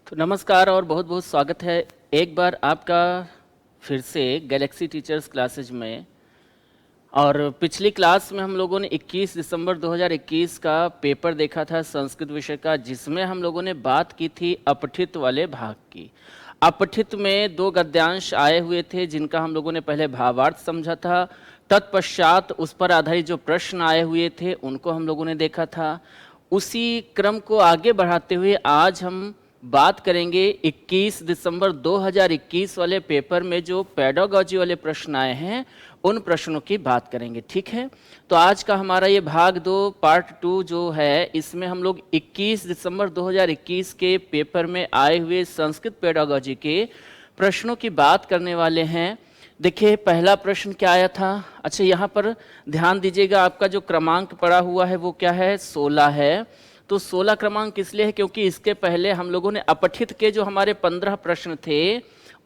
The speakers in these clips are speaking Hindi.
तो नमस्कार और बहुत बहुत स्वागत है एक बार आपका फिर से गैलेक्सी टीचर्स क्लासेज में। और पिछली क्लास में हम लोगों ने 21 दिसंबर 2021 का पेपर देखा था संस्कृत विषय का, जिसमें हम लोगों ने बात की थी अपठित वाले भाग की। अपठित में 2 गद्यांश आए हुए थे जिनका हम लोगों ने पहले भावार्थ समझा था। तत्पश्चात उस पर आधारित जो प्रश्न आए हुए थे उनको हम लोगों ने देखा था। उसी क्रम को आगे बढ़ाते हुए आज हम बात करेंगे 21 दिसंबर 2021 वाले पेपर में जो पेडागॉजी वाले प्रश्न आए हैं उन प्रश्नों की बात करेंगे। ठीक है, तो आज का हमारा ये भाग 2 पार्ट 2 जो है, इसमें हम लोग 21 दिसंबर 2021 के पेपर में आए हुए संस्कृत पेडागॉजी के प्रश्नों की बात करने वाले हैं। देखिए पहला प्रश्न क्या आया था। अच्छा, यहाँ पर ध्यान दीजिएगा, आपका जो क्रमांक पड़ा हुआ है वो क्या है, 16 है। तो 16 क्रमांक इसलिए है क्योंकि इसके पहले हम लोगों ने अपठित के जो हमारे 15 प्रश्न थे,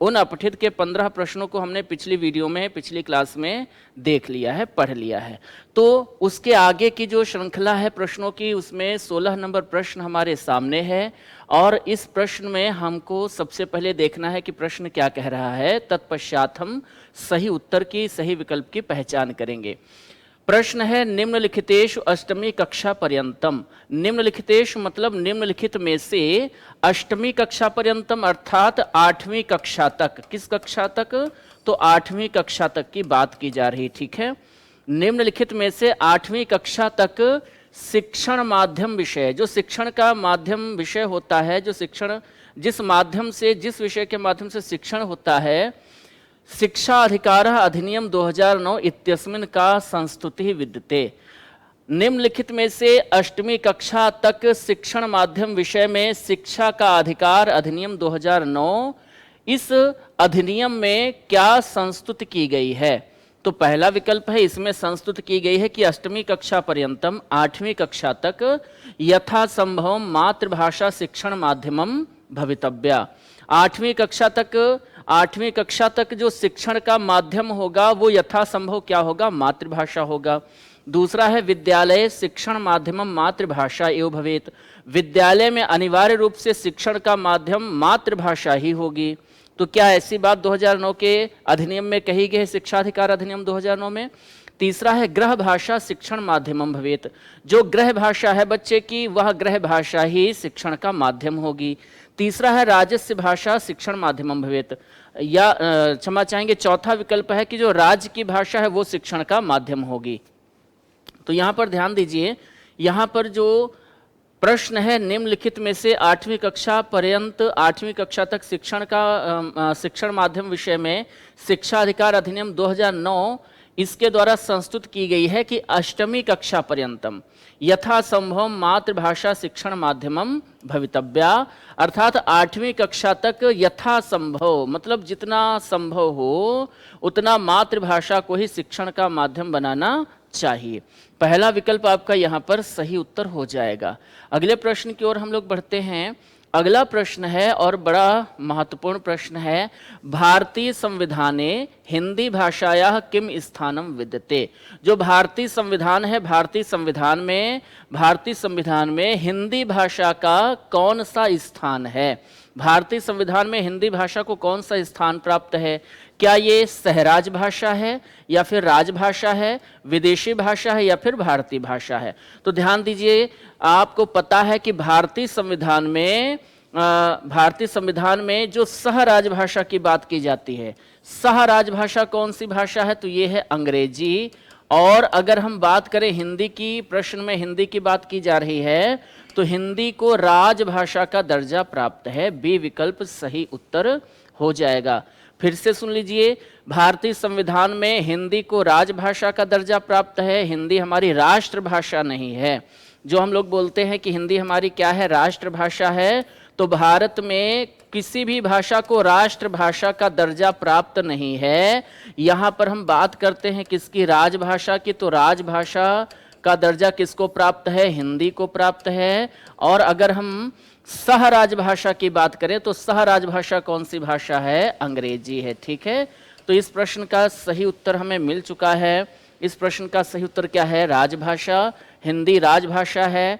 उन अपठित के 15 प्रश्नों को हमने पिछली वीडियो में, पिछली क्लास में देख लिया है, पढ़ लिया है। तो उसके आगे की जो श्रृंखला है प्रश्नों की, उसमें 16 नंबर प्रश्न हमारे सामने है। और इस प्रश्न में हमको सबसे पहले देखना है कि प्रश्न क्या कह रहा है, तत्पश्चात हम सही उत्तर की, सही विकल्प की पहचान करेंगे। प्रश्न है निम्नलिखितेषु अष्टमी कक्षा पर्यंतम। निम्नलिखितेषु मतलब निम्नलिखित में से अष्टमी कक्षा पर्यंतम अर्थात 8वीं कक्षा तक। किस कक्षा तक? तो 8वीं कक्षा तक की बात की जा रही। ठीक है, निम्नलिखित में से 8वीं कक्षा तक शिक्षण माध्यम विषय, जो शिक्षण का माध्यम विषय होता है, जो शिक्षण जिस माध्यम से, जिस विषय के माध्यम से शिक्षण होता है, शिक्षा अधिकार अधिनियम 2009 इत्यस्मिन् का संस्तुति विद्यते। निम्नलिखित में से अष्टमी कक्षा तक शिक्षण माध्यम विषय में शिक्षा का अधिकार अधिनियम 2009, इस अधिनियम में क्या संस्तुति की गई है? तो पहला विकल्प है, इसमें संस्तुति की गई है कि अष्टमी कक्षा पर्यंतम, 8वीं कक्षा तक यथासंभव मातृभाषा शिक्षण माध्यमम भवितव्या। 8वीं कक्षा तक जो शिक्षण का माध्यम होगा वो यथासंभव क्या होगा, मातृभाषा होगा। दूसरा है विद्यालय शिक्षण माध्यमम मातृभाषा एवं भवेत। विद्यालय में अनिवार्य रूप से शिक्षण का माध्यम मातृभाषा ही होगी। तो क्या ऐसी बात 2009 के अधिनियम में कही गई है, शिक्षाधिकार अधिनियम 2009 में? तीसरा है गृह भाषा शिक्षण माध्यमम भवेत। जो गृह भाषा है बच्चे की, वह गृह भाषा ही शिक्षण का माध्यम होगी। तीसरा है राजस्व भाषा शिक्षण माध्यमम भवेत, या क्षमा चाहेंगे, चौथा विकल्प है कि जो राज्य की भाषा है वो शिक्षण का माध्यम होगी। तो यहाँ पर ध्यान दीजिए, यहाँ पर जो प्रश्न है निम्नलिखित में से 8वीं कक्षा पर्यंत, 8वीं कक्षा तक शिक्षण का शिक्षण माध्यम विषय में शिक्षा अधिकार अधिनियम 2009 इसके द्वारा संस्तुत की गई है कि अष्टमी कक्षा पर्यंतम यथासंभव मातृभाषा शिक्षण माध्यमम भवितव्या। अर्थात 8वीं कक्षा तक यथासंभव मतलब जितना संभव हो उतना मातृभाषा को ही शिक्षण का माध्यम बनाना चाहिए। पहला विकल्प आपका यहाँ पर सही उत्तर हो जाएगा। अगले प्रश्न की ओर हम लोग बढ़ते हैं। अगला प्रश्न है और बड़ा महत्वपूर्ण प्रश्न है, भारतीय संविधाने हिंदी भाषायाः किम स्थानम विद्यते। जो भारतीय संविधान है, भारतीय संविधान में हिंदी भाषा का कौन सा स्थान है? भारतीय संविधान में हिंदी भाषा को कौन सा स्थान प्राप्त है? क्या ये सहराज भाषा है, या फिर राजभाषा है, विदेशी भाषा है, या फिर भारतीय भाषा है? तो ध्यान दीजिए, आपको पता है कि भारतीय संविधान में जो सह राजभाषा की बात की जाती है, सह राजभाषा कौन सी भाषा है? तो ये है अंग्रेजी। और अगर हम बात करें हिंदी की, प्रश्न में हिंदी की बात की जा रही है, तो हिंदी को राजभाषा का दर्जा प्राप्त है। बी विकल्प सही उत्तर हो जाएगा। फिर से सुन लीजिए, भारतीय संविधान में हिंदी को राजभाषा का दर्जा प्राप्त है। हिंदी हमारी राष्ट्रभाषा नहीं है। जो हम लोग बोलते हैं कि हिंदी हमारी क्या है, राष्ट्रभाषा है, तो भारत में किसी भी भाषा को राष्ट्रभाषा का दर्जा प्राप्त नहीं है। यहाँ पर हम बात करते हैं किसकी, राजभाषा की। तो राजभाषा का दर्जा किसको प्राप्त है? हिंदी को प्राप्त है। और अगर हम सह राजभाषा की बात करें तो सह राजभाषा कौन सी भाषा है? अंग्रेजी है। ठीक है, तो इस प्रश्न का सही उत्तर हमें मिल चुका है। इस प्रश्न का सही उत्तर क्या है? राजभाषा, हिंदी राजभाषा है।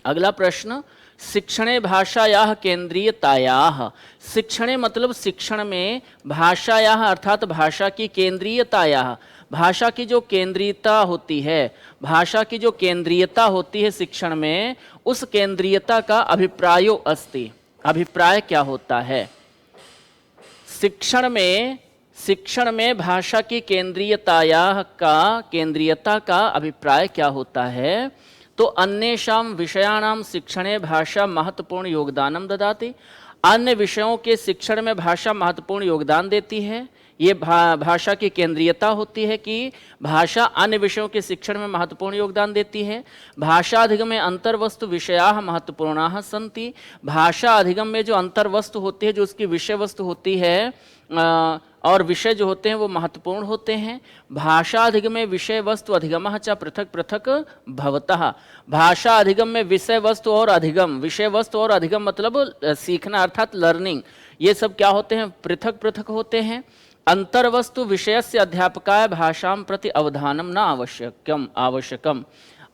अगला प्रश्न, शिक्षणे भाषायाः केंद्रीयतायाः, शिक्षणे मतलब शिक्षण में, भाषायाः अर्थात भाषा की केंद्रीयतायाः, भाषा की जो केंद्रीयता होती है, भाषा की जो केंद्रीयता होती है शिक्षण में, उस केंद्रीयता का अभिप्रायो अस्ति, अभिप्राय क्या होता है। शिक्षण में भाषा की केंद्रीयता का अभिप्राय क्या होता है। तो अन्येषां विषयाणां शिक्षणे भाषा महत्वपूर्ण योगदानम ददाति, अन्य विषयों के शिक्षण में भाषा महत्वपूर्ण योगदान देती है। ये भाषा की केंद्रीयता होती है कि भाषा अन्य विषयों के शिक्षण में महत्वपूर्ण योगदान देती है। भाषा अधिगम में अंतर्वस्तु विषयाः महत्वपूर्णाः सन्ति, भाषा अधिगम में जो अंतर्वस्तु होती है, जो उसकी विषय वस्तु होती है और विषय जो होते हैं वो महत्वपूर्ण होते हैं। भाषा अधिगम में विषय वस्तु अधिगमः च पृथक पृथक भवतः, भाषा अधिगम में विषय वस्तु और अधिगम, विषय वस्तु और अधिगम मतलब सीखना अर्थात लर्निंग, ये सब क्या होते हैं, पृथक पृथक होते हैं। अंतर्वस्तु विषयस्य अध्यापकाय भाषां प्रति अवधानम न आवश्यकम,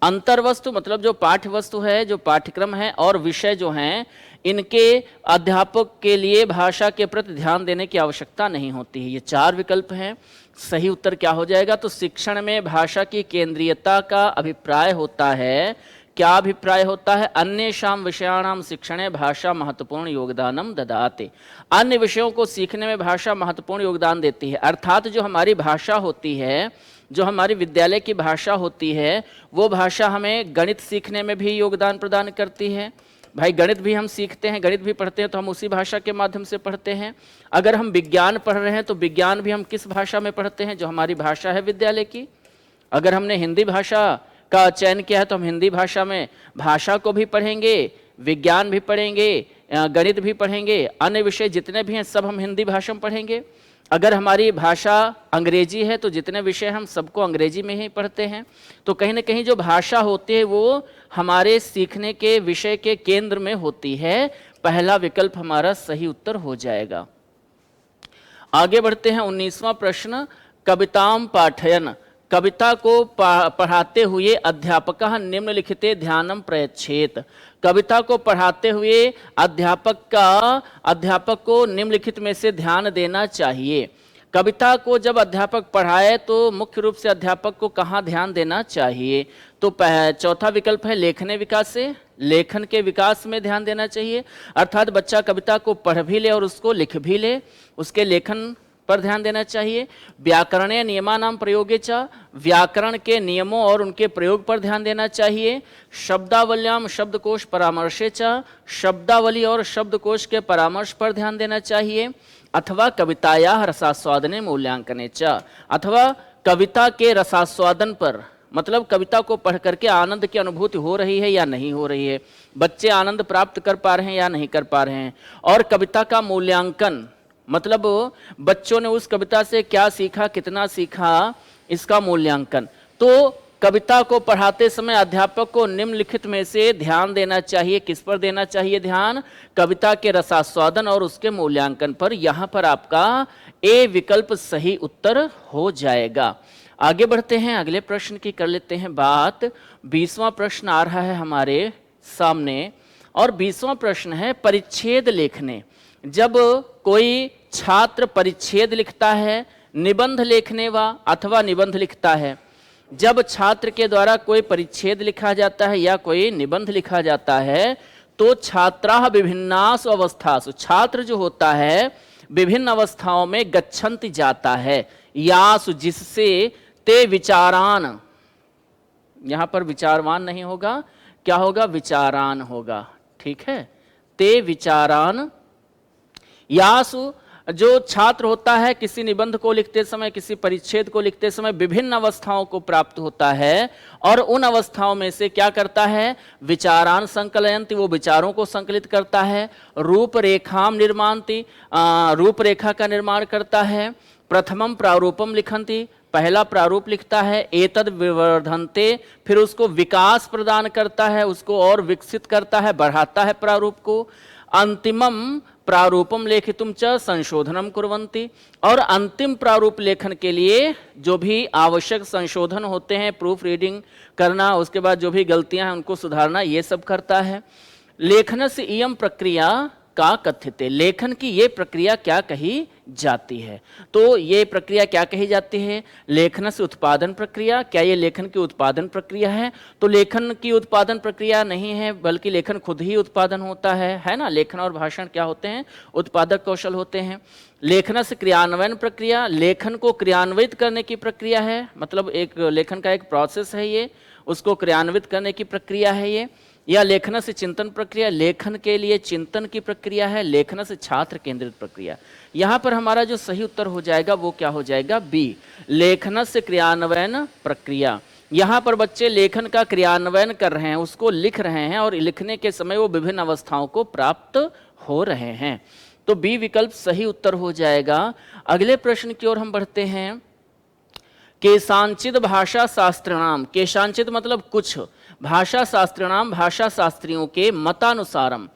अंतर्वस्तु मतलब जो पाठ्य वस्तु है, जो पाठ्यक्रम है, और विषय जो हैं, इनके अध्यापक के लिए भाषा के प्रति ध्यान देने की आवश्यकता नहीं होती है। ये 4 विकल्प हैं। सही उत्तर क्या हो जाएगा, तो शिक्षण में भाषा की केंद्रीयता का अभिप्राय होता है। क्या अभिप्राय होता है, अन्येषां विषयाणां शिक्षणे भाषा महत्वपूर्ण योगदानम ददाति, अन्य विषयों को सीखने में भाषा महत्वपूर्ण योगदान देती है। अर्थात जो हमारी भाषा होती है, जो हमारी विद्यालय की भाषा होती है, वो भाषा हमें गणित सीखने में भी योगदान प्रदान करती है। भाई गणित भी हम सीखते हैं, गणित भी पढ़ते हैं तो हम उसी भाषा के माध्यम से पढ़ते हैं। अगर हम विज्ञान पढ़ रहे हैं तो विज्ञान भी हम किस भाषा में पढ़ते हैं, जो हमारी भाषा है विद्यालय की। अगर हमने हिंदी भाषा का चयन किया है तो हम हिंदी भाषा में भाषा को भी पढ़ेंगे, विज्ञान भी पढ़ेंगे, गणित भी पढ़ेंगे, अन्य विषय जितने भी हैं सब हम हिंदी भाषा में पढ़ेंगे। अगर हमारी भाषा अंग्रेजी है तो जितने विषय हम सबको अंग्रेजी में ही पढ़ते हैं। तो कहीं ना कहीं जो भाषा होती है वो हमारे सीखने के विषय के केंद्र में होती है। पहला विकल्प हमारा सही उत्तर हो जाएगा। आगे बढ़ते हैं। 19वां प्रश्न, कवितां पाठयन, कविता को पढ़ाते हुए अध्यापकः निम्नलिखिते ध्यानं प्रयच्छेत, कविता को पढ़ाते हुए अध्यापक को निम्नलिखित में से ध्यान देना चाहिए। कविता को जब अध्यापक पढ़ाए तो मुख्य रूप से अध्यापक को कहाँ ध्यान देना चाहिए, तो चौथा विकल्प है लेखन विकास से, लेखन के विकास में ध्यान देना चाहिए। अर्थात बच्चा कविता को पढ़ भी ले और उसको लिख भी ले, उसके लेखन पर ध्यान देना चाहिए। व्याकरणीय नियमानां प्रयोगे च, व्याकरण के नियमों और उनके प्रयोग पर ध्यान देना चाहिए। शब्दावल्याम शब्दकोश परामर्शे च, शब्दावली और शब्दकोश के परामर्श पर ध्यान देना चाहिए। अथवा कवितायाः रसास्वादने मूल्यांकने च, अथवा कविता के रसास्वादन पर, मतलब कविता को पढ़ करके आनंद की अनुभूति हो रही है या नहीं हो रही है, बच्चे आनंद प्राप्त कर पा रहे हैं या नहीं कर पा रहे हैं। और कविता का मूल्यांकन मतलब बच्चों ने उस कविता से क्या सीखा, कितना सीखा, इसका मूल्यांकन। तो कविता को पढ़ाते समय अध्यापक को निम्नलिखित में से ध्यान देना चाहिए। किस पर देना चाहिए ध्यान, कविता के रसास्वादन और उसके मूल्यांकन पर। यहाँ पर आपका ए विकल्प सही उत्तर हो जाएगा। आगे बढ़ते हैं, अगले प्रश्न की कर लेते हैं बात। 20वां प्रश्न आ रहा है हमारे सामने और 20वां प्रश्न है परिच्छेद लेखने। जब कोई छात्र परिच्छेद लिखता है, निबंध लेखने वा अथवा निबंध लिखता है, जब छात्र के द्वारा कोई परिच्छेद लिखा जाता है या कोई निबंध लिखा जाता है तो छात्राः विभिन्नासु अवस्थासु, छात्र जो होता है विभिन्न अवस्थाओं में गच्छन्ति जाता है, यासु जिससे ते विचारान, यहाँ पर विचारवान नहीं होगा, क्या होगा, विचारान होगा, ठीक है। ते विचारान, यासु जो छात्र होता है किसी निबंध को लिखते समय, किसी परिच्छेद को लिखते समय विभिन्न अवस्थाओं को प्राप्त होता है और उन अवस्थाओं में से क्या करता है, विचारान संकलयन्ति, वो विचारों को संकलित करता है। रूपरेखाम निर्मान्ति, रूपरेखा का निर्माण करता है। प्रथमम प्रारूपम लिखन्ति, पहला प्रारूप लिखता है। एतद विवर्धन्ते, फिर उसको विकास प्रदान करता है, उसको और विकसित करता है, बढ़ाता है प्रारूप को। अंतिमम प्रारूपम लेखितुम च संशोधनम कुर्वन्ति, और अंतिम प्रारूप लेखन के लिए जो भी आवश्यक संशोधन होते हैं, प्रूफ रीडिंग करना, उसके बाद जो भी गलतियां हैं उनको सुधारना, ये सब करता है। लेखनस्य इयं प्रक्रिया का कथ्यते, लेखन की ये प्रक्रिया क्या कही जाती है। तो ये प्रक्रिया क्या कही जाती है? लेखन से उत्पादन प्रक्रिया। क्या ये लेखन की उत्पादन प्रक्रिया है? तो लेखन की उत्पादन प्रक्रिया नहीं है, बल्कि लेखन खुद ही उत्पादन होता है ना। लेखन और भाषण क्या होते हैं? उत्पादक कौशल होते हैं। लेखन से क्रियान्वयन प्रक्रिया, लेखन को क्रियान्वित करने की प्रक्रिया है, मतलब एक लेखन का एक प्रोसेस है ये, उसको क्रियान्वित करने की प्रक्रिया है ये। या लेखन से चिंतन प्रक्रिया, लेखन के लिए चिंतन की प्रक्रिया है। लेखन से छात्र केंद्रित प्रक्रिया। यहाँ पर हमारा जो सही उत्तर हो जाएगा वो क्या हो जाएगा? बी, लेखन से क्रियान्वयन प्रक्रिया। यहाँ पर बच्चे लेखन का क्रियान्वयन कर रहे हैं, उसको लिख रहे हैं, और लिखने के समय वो विभिन्न अवस्थाओं को प्राप्त हो रहे हैं। तो बी विकल्प सही उत्तर हो जाएगा। अगले प्रश्न की ओर हम बढ़ते हैं। केशांचित भाषा शास्त्रणाम, केशांचित मतलब कुछ, भाषा शास्त्रणाम भाषा शास्त्रियों के मतानुसारम,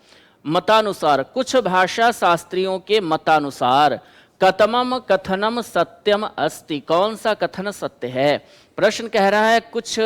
मतानुसार, कुछ भाषा शास्त्रियों के मतानुसार कतमम कथनम सत्यम अस्ति, कौन सा कथन सत्य है? प्रश्न कह रहा है कुछ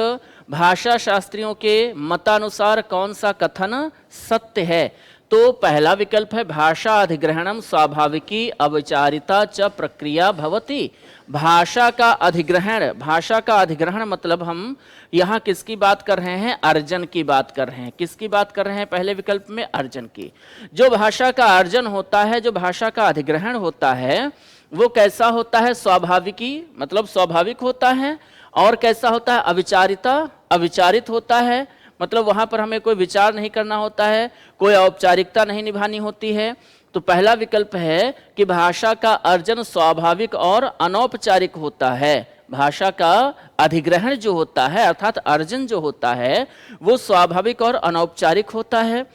भाषा शास्त्रियों के मतानुसार कौन सा कथन सत्य है। तो पहला विकल्प है भाषा अधिग्रहणम स्वाभाविकी अविचारिता च प्रक्रिया भवति। भाषा का अधिग्रहण, भाषा का अधिग्रहण मतलब हम यहाँ किसकी बात कर रहे हैं? अर्जन की बात कर रहे हैं। किसकी बात कर रहे हैं? पहले विकल्प में अर्जन की। जो भाषा का अर्जन होता है, जो भाषा का अधिग्रहण होता है, वो कैसा होता है? स्वाभाविकी मतलब स्वाभाविक होता है। और कैसा होता है? अविचारिता, अविचारित होता है, मतलब वहां पर हमें कोई विचार नहीं करना होता है, कोई औपचारिकता नहीं निभानी होती है। तो पहला विकल्प है कि भाषा का अर्जन स्वाभाविक और अनौपचारिक होता है। भाषा का अधिग्रहण जो होता है अर्थात अर्जन जो होता है वो स्वाभाविक और अनौपचारिक होता है।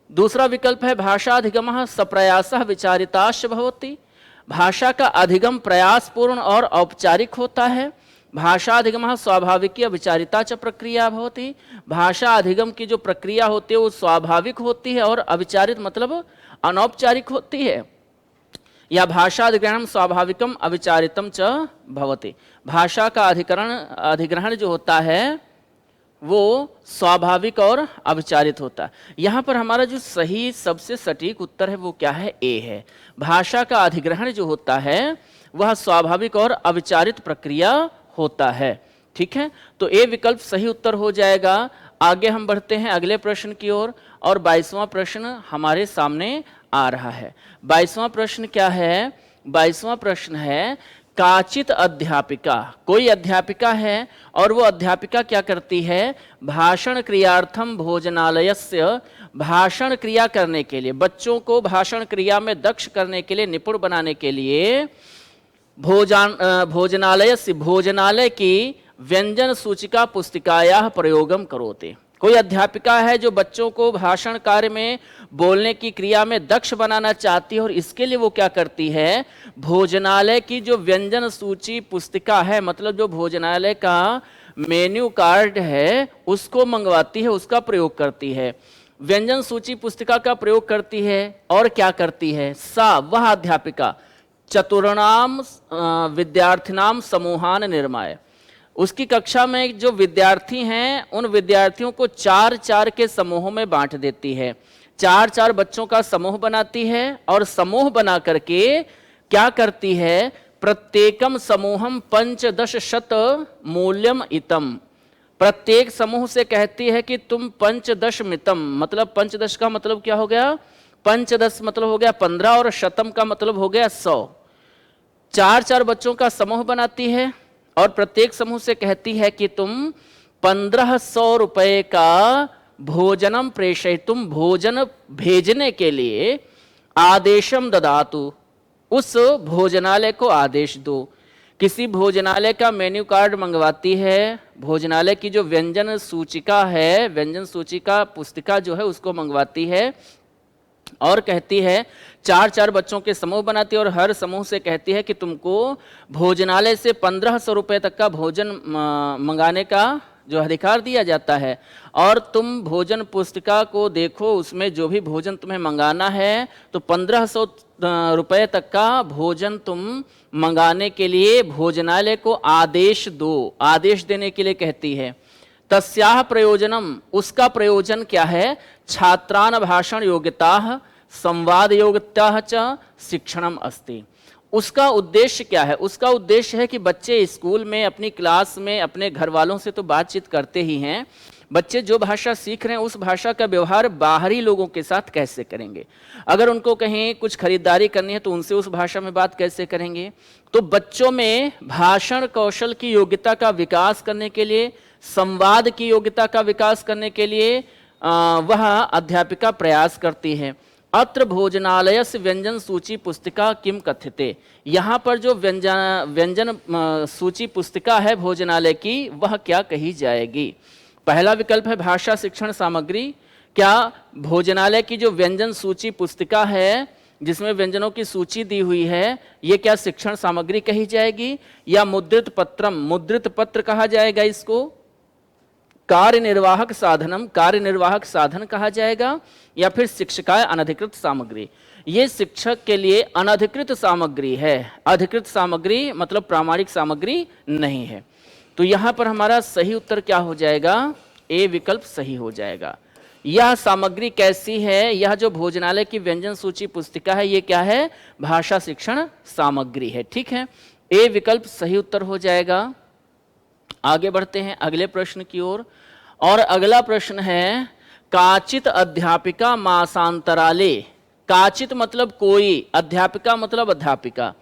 दूसरा विकल्प है भाषा अधिगमः सप्रयासः विचारिताश्च भवति। भाषा का अधिगम प्रयासपूर्ण और औपचारिक होता है। भाषा अधिगम स्वाभाविकी अविचारिता च प्रक्रिया भवति। भाषा अधिगम की जो प्रक्रिया होती है वो स्वाभाविक होती है और अविचारित मतलब अनौपचारिक होती है। या भाषा अधिग्रहण स्वाभाविकम अविचारितम च भवति, भाषा का अधिग्रहण जो होता है वो स्वाभाविक और अविचारित होता है। यहाँ पर हमारा जो सही सबसे सटीक उत्तर है वो क्या है? ए है। भाषा का अधिग्रहण जो होता है वह स्वाभाविक और अविचारित प्रक्रिया होता है। ठीक है, तो ए विकल्प सही उत्तर हो जाएगा। आगे हम बढ़ते हैं अगले प्रश्न की ओर, और 22वां प्रश्न हमारे सामने आ रहा है। 22वां प्रश्न क्या है? 22वां प्रश्न है काचित अध्यापिका, कोई अध्यापिका है और वो अध्यापिका क्या करती है? भाषण क्रियार्थम भोजनालयस्य, भाषण क्रिया करने के लिए, बच्चों को भाषण क्रिया में दक्ष करने के लिए, निपुण बनाने के लिए भोजनालय से, भोजनालय की व्यंजन सूचिका पुस्तिकायाः प्रयोगम करोति। कोई अध्यापिका है जो बच्चों को भाषण कार्य में बोलने की क्रिया में दक्ष बनाना चाहती है, और इसके लिए वो क्या करती है? भोजनालय की जो व्यंजन सूची पुस्तिका है, मतलब जो भोजनालय का मेन्यू कार्ड है उसको मंगवाती है, उसका प्रयोग करती है। व्यंजन सूची पुस्तिका का प्रयोग करती है और क्या करती है? सा, वह अध्यापिका चतुर्णाम विद्यार्थिनाम समूहान निर्माय, उसकी कक्षा में जो विद्यार्थी हैं उन विद्यार्थियों को 4-4 के समूहों में बांट देती है। 4-4 बच्चों का समूह बनाती है और समूह बना करके क्या करती है? प्रत्येकम समूहम 15 मूल्यम इतम, प्रत्येक समूह से कहती है कि तुम 15 मितम, मतलब 15 का मतलब क्या हो गया? 15 मतलब हो गया 15 और शतम का मतलब हो गया 100। 4-4 बच्चों का समूह बनाती है और प्रत्येक समूह से कहती है कि तुम 1500 रुपए का भोजनम प्रेषय, तुम भोजन भेजने के लिए आदेशम ददातु, उस भोजनालय को आदेश दो। किसी भोजनालय का मेन्यू कार्ड मंगवाती है, भोजनालय की जो व्यंजन सूचिका है, व्यंजन सूचिका पुस्तिका जो है उसको मंगवाती है और कहती है 4-4 बच्चों के समूह बनाती है और हर समूह से कहती है कि तुमको भोजनालय से 1500 रुपए तक का भोजन मंगाने का जो अधिकार दिया जाता है, और तुम भोजन पुस्तिका को देखो, उसमें जो भी भोजन तुम्हें मंगाना है तो 1500 रुपए तक का भोजन तुम मंगाने के लिए भोजनालय को आदेश दो, आदेश देने के लिए कहती है। तस्याह प्रयोजनम, उसका प्रयोजन क्या है? छात्रान भाषण योग्यता संवाद योग्यता च शिक्षणम अस्ति। उसका उद्देश्य क्या है? उसका उद्देश्य है कि बच्चे स्कूल में, अपनी क्लास में, अपने घर वालों से तो बातचीत करते ही हैं, बच्चे जो भाषा सीख रहे हैं उस भाषा का व्यवहार बाहरी लोगों के साथ कैसे करेंगे। अगर उनको कहीं कुछ खरीदारी करनी है तो उनसे उस भाषा में बात कैसे करेंगे। तो बच्चों में भाषण कौशल की योग्यता का विकास करने के लिए, संवाद की योग्यता का विकास करने के लिए वह अध्यापिका प्रयास करती है। अत्र भोजनालय से व्यंजन सूची पुस्तिका किम कथ्यते, यहाँ पर जो व्यंजन सूची पुस्तिका है भोजनालय की, वह क्या कही जाएगी। पहला विकल्प है भाषा शिक्षण सामग्री। क्या भोजनालय की जो व्यंजन सूची पुस्तिका है जिसमें व्यंजनों की सूची दी हुई है, ये क्या शिक्षण सामग्री कही जाएगी, या मुद्रित पत्रम, मुद्रित पत्र कहा जाएगा इसको, कार्यनिर्वाहक साधनम, कार्यनिर्वाहक साधन कहा जाएगा, या फिर शिक्षकाय अनधिकृत सामग्री। ये शिक्षक के लिए अनधिकृत सामग्री है, अधिकृत सामग्री मतलब प्रामाणिक सामग्री नहीं है। तो यहां पर हमारा सही उत्तर क्या हो जाएगा? ए विकल्प सही हो जाएगा। यह सामग्री कैसी है? यह जो भोजनालय की व्यंजन सूची पुस्तिका है, ये क्या है? भाषा शिक्षण सामग्री है। ठीक है, ए विकल्प सही उत्तर हो जाएगा। आगे बढ़ते हैं अगले प्रश्न की ओर। और अगला प्रश्न है, काचित अध्यापिका मासांतराले। काचित मतलब कोई, अध्यापिका मतलब अध्यापिका।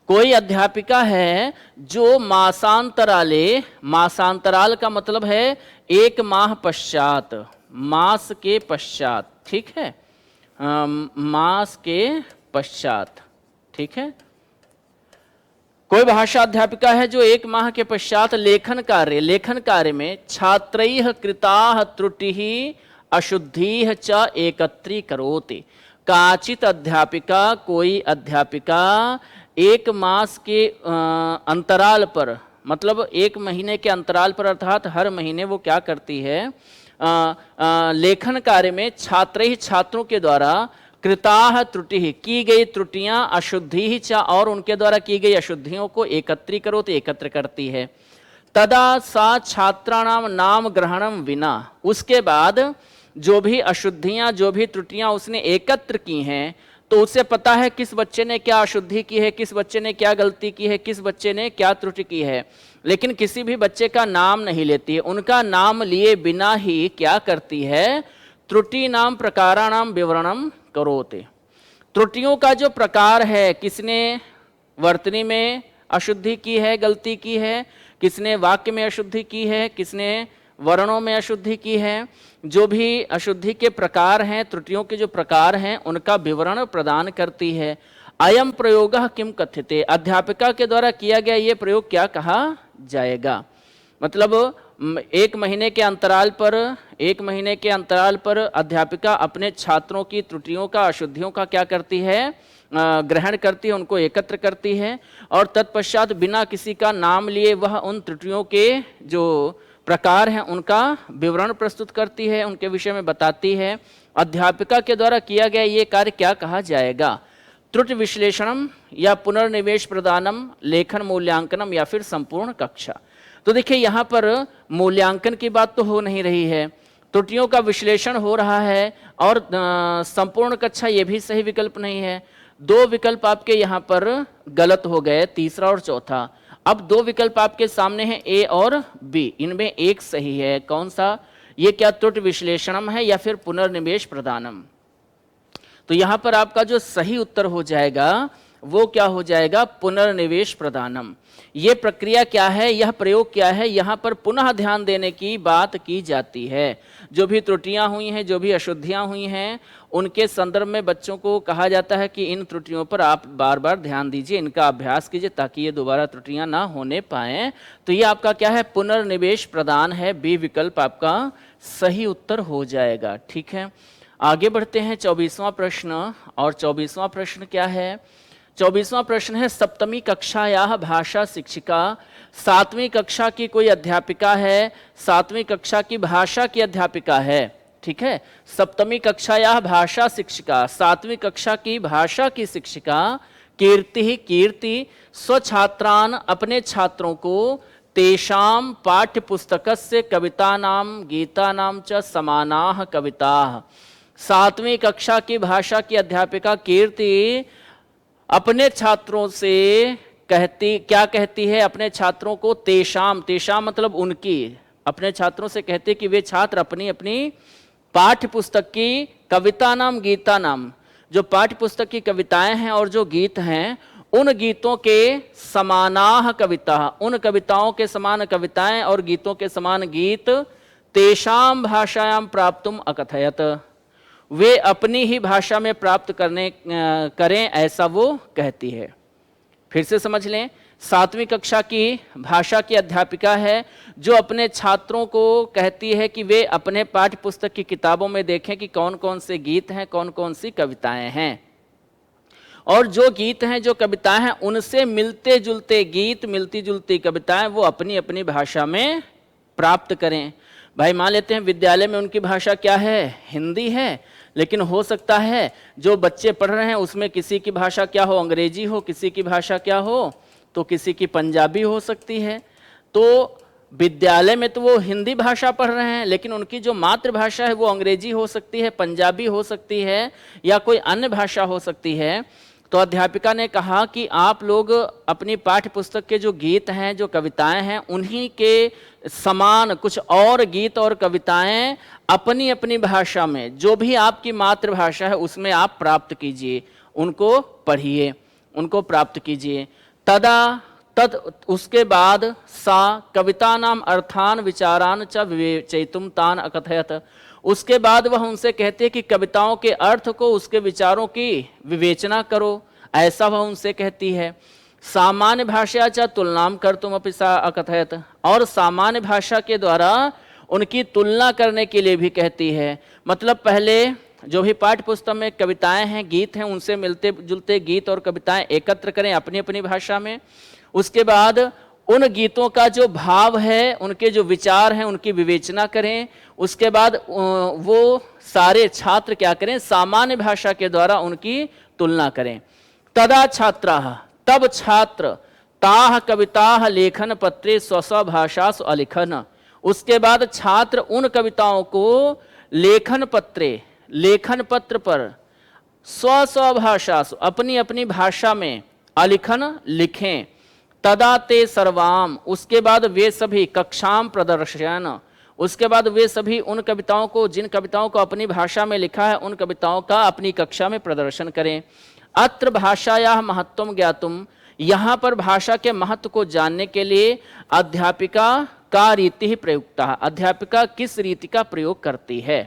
कोई अध्यापिका है जो मासांतराले, मासांतराल का मतलब है एक माह पश्चात, मास के पश्चात, ठीक है, मास के पश्चात, ठीक है। कोई भाषा अध्यापिका है जो एक माह के पश्चात लेखन कार्य में छात्रैः कृताः त्रुटिः अशुद्धिः च एकत्रीकरोति। काचित अध्यापिका, कोई अध्यापिका एक मास के अंतराल पर, मतलब एक महीने के अंतराल पर, अर्थात हर महीने वो क्या करती है, लेखन कार्य में छात्रों के द्वारा कृताः त्रुटि, की गई त्रुटियां, अशुद्धि च, और उनके द्वारा की गई अशुद्धियों को एकत्रीकरोत, एकत्र करती है। तदा सा छात्राणाम नाम ग्रहणम विना, उसके बाद जो भी अशुद्धियां, जो भी त्रुटियां उसने एकत्र की हैं, तो उसे पता है किस बच्चे ने क्या अशुद्धि की है, किस बच्चे ने क्या गलती की है, किस बच्चे ने क्या त्रुटि की है, लेकिन किसी भी बच्चे का नाम नहीं लेती है। उनका नाम लिए बिना ही क्या करती है, त्रुटि नाम प्रकाराणाम विवरणम करोते। त्रुटियों का जो प्रकार है, किसने वर्तनी में अशुद्धि की है, गलती की है, किसने वाक्य में अशुद्धि की है, किसने वर्णों में अशुद्धि की है, जो भी अशुद्धि के प्रकार हैं, त्रुटियों के जो प्रकार हैं, उनका विवरण प्रदान करती है। अयम प्रयोगः किम कथ्यते, अध्यापिका के द्वारा किया गया ये प्रयोग क्या कहा जाएगा। मतलब एक महीने के अंतराल पर अध्यापिका अपने छात्रों की त्रुटियों का, अशुद्धियों का क्या करती है, ग्रहण करती है, उनको एकत्र करती है, और तत्पश्चात बिना किसी का नाम लिए वह उन त्रुटियों के जो प्रकार हैं उनका विवरण प्रस्तुत करती है, उनके विषय में बताती है। अध्यापिका के द्वारा किया गया ये कार्य क्या कहा जाएगा, त्रुटि विश्लेषणम या पुनर्निवेश प्रदानम, लेखन मूल्यांकनम, या फिर संपूर्ण कक्षा। तो देखिए यहाँ पर मूल्यांकन की बात तो हो नहीं रही है, त्रुटियों का विश्लेषण हो रहा है, और संपूर्ण कक्षा ये भी सही विकल्प नहीं है। दो विकल्प आपके यहाँ पर गलत हो गए, तीसरा और चौथा। अब दो विकल्प आपके सामने हैं, ए और बी, इनमें एक सही है। कौन सा? ये क्या त्रुटि विश्लेषणम है या फिर पुनर्निवेश प्रदानम। तो यहां पर आपका जो सही उत्तर हो जाएगा वो क्या हो जाएगा, पुनर्निवेश प्रदानम। ये प्रक्रिया क्या है, यह प्रयोग क्या है, यहाँ पर पुनः ध्यान देने की बात की जाती है। जो भी त्रुटियां हुई हैं, जो भी अशुद्धियां हुई हैं, उनके संदर्भ में बच्चों को कहा जाता है कि इन त्रुटियों पर आप बार बार ध्यान दीजिए, इनका अभ्यास कीजिए, ताकि ये दोबारा त्रुटियां ना होने पाएं। तो ये आपका क्या है, पुनर्निवेश प्रदान है। बी विकल्प आपका सही उत्तर हो जाएगा। ठीक है, आगे बढ़ते हैं 24वां प्रश्न। और 24वां प्रश्न क्या है, 24वां प्रश्न है, सप्तमी कक्षाया भाषा शिक्षिका, 7वीं कक्षा की कोई अध्यापिका है, 7वीं कक्षा की भाषा की अध्यापिका है। ठीक है, सप्तमी कक्षाया भाषा शिक्षिका, 7वीं कक्षा की भाषा की शिक्षिका कीर्ति स्वछात्रान, अपने छात्रों को तेषां पाठ्यपुस्तकस्य कवितानां गीतानां च समानाः कविताः। 7वीं कक्षा की भाषा की अध्यापिका कीर्ति अपने छात्रों से क्या कहती है, अपने छात्रों को तेषाम, तेषाम मतलब उनकी, अपने छात्रों से कहते कि वे छात्र अपनी अपनी पाठ्य पुस्तक की कविता नाम गीता नाम, जो पाठ्य पुस्तक की कविताएं हैं और जो गीत हैं, उन गीतों के समानाह कविता, उन कविताओं के समान कविताएं और गीतों के समान गीत तेषाम भाषायाम प्राप्तुम अकथयत, वे अपनी ही भाषा में प्राप्त करें ऐसा वो कहती है। फिर से समझ लें, 7वीं कक्षा की भाषा की अध्यापिका है जो अपने छात्रों को कहती है कि वे अपने पाठ्य पुस्तक की किताबों में देखें कि कौन कौन से गीत हैं, कौन कौन सी कविताएं हैं, और जो गीत हैं, जो कविताएं हैं, उनसे मिलते जुलते गीत, मिलती जुलती कविताएं वो अपनी अपनी भाषा में प्राप्त करें। भाई मान लेते हैं विद्यालय में उनकी भाषा क्या है, हिंदी है, लेकिन हो सकता है जो बच्चे पढ़ रहे हैं उसमें किसी की भाषा क्या हो, अंग्रेजी हो, किसी की भाषा क्या हो, तो किसी की पंजाबी हो सकती है। तो विद्यालय में तो वो हिंदी भाषा पढ़ रहे हैं, लेकिन उनकी जो मातृभाषा है वो अंग्रेजी हो सकती है, पंजाबी हो सकती है, या कोई अन्य भाषा हो सकती है। तो अध्यापिका ने कहा कि आप लोग अपनी पाठ्य पुस्तक के जो गीत हैं, जो कविताएं हैं, उन्हीं के समान कुछ और गीत और कविताएं अपनी अपनी भाषा में, जो भी आपकी मातृभाषा है उसमें आप प्राप्त कीजिए, उनको पढ़िए, उनको प्राप्त कीजिए। तद उसके बाद सा कविता नाम अर्थान विचारान च विवेचयितुम तान अकथयत, उसके बाद वह उनसे कहते कि कविताओं के अर्थ को, उसके विचारों की विवेचना करो, ऐसा वह उनसे कहती है। सामान्य भाषा च तुलनाम कर्तुम अपि सा अकथयत, और सामान्य भाषा के द्वारा उनकी तुलना करने के लिए भी कहती है। मतलब पहले जो भी पाठ्य पुस्तक में कविताएं हैं, गीत हैं, उनसे मिलते जुलते गीत और कविताएं एकत्र करें अपनी अपनी भाषा में। उसके बाद उन गीतों का जो भाव है, उनके जो विचार हैं, उनकी विवेचना करें। उसके बाद वो सारे छात्र क्या करें, सामान्य भाषा के द्वारा उनकी तुलना करें। तदा छात्राः, तब छात्र ताः कविताः लेखन पत्रे स्व भाषासु अलिखन, उसके बाद छात्र उन कविताओं को लेखन पत्र पर स्व भाषासु, अपनी अपनी भाषा में अलिखन लिखें। तदा ते सर्वाम, उसके बाद वे सभी कक्षाम प्रदर्शयन, उसके बाद वे सभी उन कविताओं को, जिन कविताओं को अपनी भाषा में लिखा है, उन कविताओं का अपनी कक्षा में प्रदर्शन करें। अत्र भाषायाः महत्वम ज्ञातुम, यहाँ पर भाषा के महत्व को जानने के लिए अध्यापिका का रीति ही प्रयुक्ता, अध्यापिका किस रीति का प्रयोग करती है।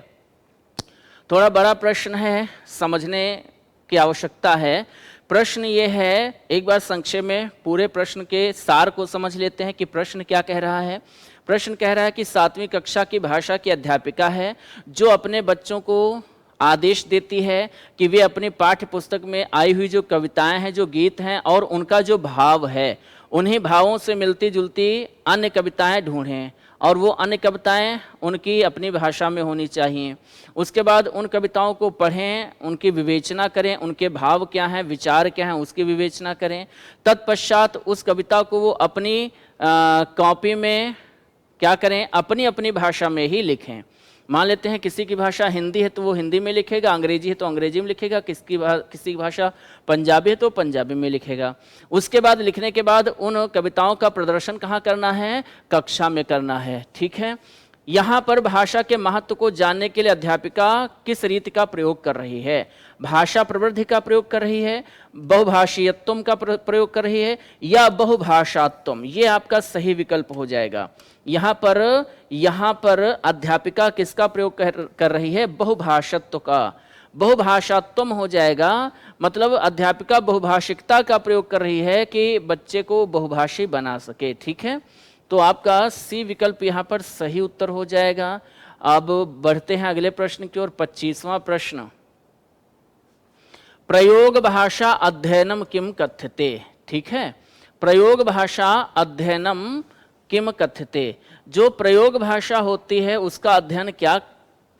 थोड़ा बड़ा प्रश्न है, समझने की आवश्यकता है। प्रश्न ये है, एक बार संक्षेप में पूरे प्रश्न के सार को समझ लेते हैं कि प्रश्न क्या कह रहा है। प्रश्न कह रहा है कि 7वीं कक्षा की भाषा की अध्यापिका है जो अपने बच्चों को आदेश देती है कि वे अपनी पाठ्य पुस्तक में आई हुई जो कविताएं हैं, जो गीत हैं, और उनका जो भाव है, उन्हीं भावों से मिलती जुलती अन्य कविताएं ढूंढें, और वो अन्य कविताएं उनकी अपनी भाषा में होनी चाहिए। उसके बाद उन कविताओं को पढ़ें, उनकी विवेचना करें, उनके भाव क्या हैं, विचार क्या हैं, उसकी विवेचना करें। तत्पश्चात उस कविता को वो अपनी कॉपी में क्या करें, अपनी अपनी भाषा में ही लिखें। मान लेते हैं किसी की भाषा हिंदी है तो वो हिंदी में लिखेगा, अंग्रेजी है तो अंग्रेजी में लिखेगा, किसी की भाषा पंजाबी है तो पंजाबी में लिखेगा। उसके बाद लिखने के बाद उन कविताओं का प्रदर्शन कहाँ करना है, कक्षा में करना है। ठीक है, यहाँ पर भाषा के महत्व को जानने के लिए अध्यापिका किस रीति का प्रयोग कर रही है, भाषा प्रवृत्ति का प्रयोग कर रही है, बहुभाषीयत्व का प्रयोग कर रही है, या बहुभाषात्व, ये आपका सही विकल्प हो जाएगा। यहाँ पर अध्यापिका किसका प्रयोग कर रही है, बहुभाषत्व का, बहुभाषात्व हो जाएगा। मतलब अध्यापिका बहुभाषिकता का प्रयोग कर रही है कि बच्चे को बहुभाषी बना सके। ठीक है, तो आपका सी विकल्प यहाँ पर सही उत्तर हो जाएगा। अब बढ़ते हैं अगले प्रश्न की ओर। 25वां प्रश्न, प्रयोग भाषा अध्ययनम किम कथ्यते। ठीक है, प्रयोग भाषा अध्ययनम किम कथ्यते, जो प्रयोग भाषा होती है उसका अध्ययन क्या